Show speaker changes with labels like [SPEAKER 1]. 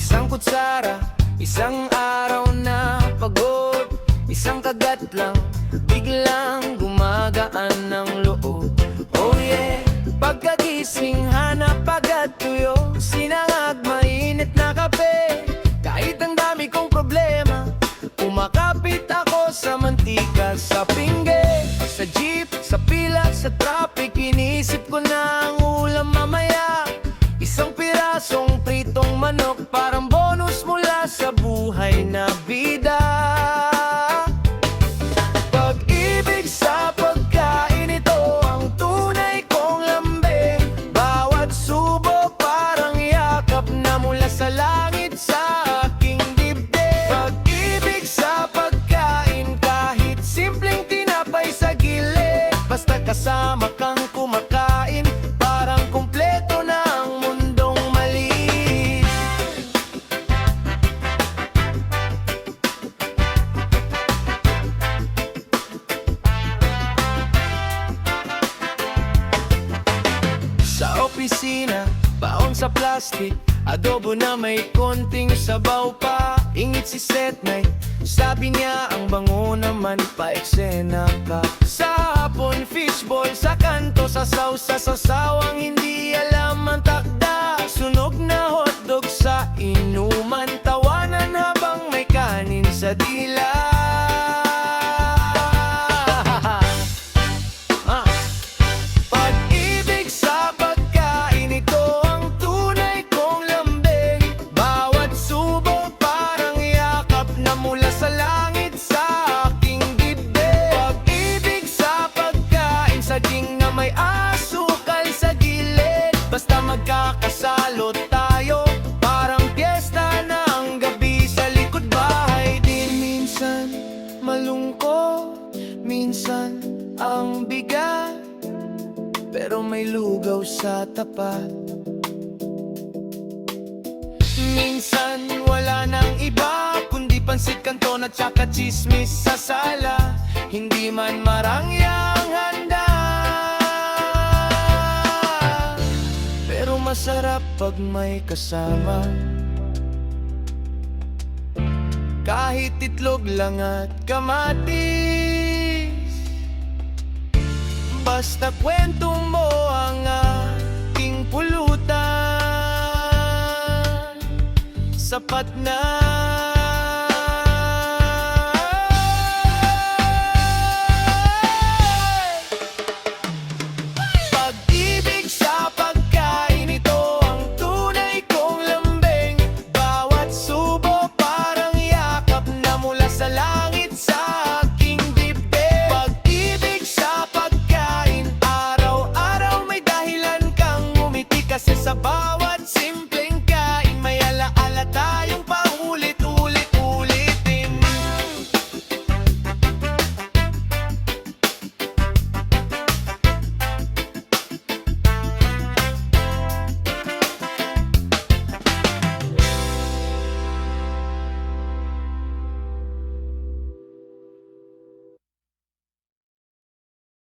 [SPEAKER 1] Isang kutsara, isang araw na pagod, isang kagat lang, biglang gumagaan ng loob. Oh yeah, pagkagising hanap agad tuyo, sinangag mainit na kape. Kahit ang dami kong problema, kumakapit ako sa mantika, sa pingge, sa jeep, sa pila, sa traffic. Inisip ko na ang ulam mamaya, isang pirasong pritong manok, parang bonus mula sa buhay na bida. Pag-ibig sa pagkain, ito ang tunay kong lambing. Bawat subo parang yakap na mula sa langit sa aking dibdib. Pag-ibig sa pagkain, kahit simpleng tinapay sa gilid, basta kasama kang kumakain, parang kumpleto na ang mundong maliit. Sa opisina, baon sa plastic, adobo na may konting sabaw pa. Ingit si Setnay, sabi niya ang bango naman, pa-eksena ka. Sa hapon, fishball sa kanto, sasaw sa sasawang hindi alam ang takda. Sunog na hotdog sa inuman, tawanan habang may kanin sa dila. Pag-ibig sa pagkain, ito ang tunay kong lambing. Bawat subo parang yakap na mula sa langit sa aking dibdib. Pag-ibig sa pagkain, saging na may asukal sa gilid, basta magkakasalo tayo, parang piyesta na ang gabi sa likod bahay din. Minsan malungkot, minsan ang bigat, pero may lugaw sa tapat. Minsan wala nang iba, kundi pansit kanton at saka chismis sa sala. Hindi man marangyang handa, pero masarap pag may kasama. Kahit itlog lang at kamatis, basta kwento mo ang aking pulutan, sapat na.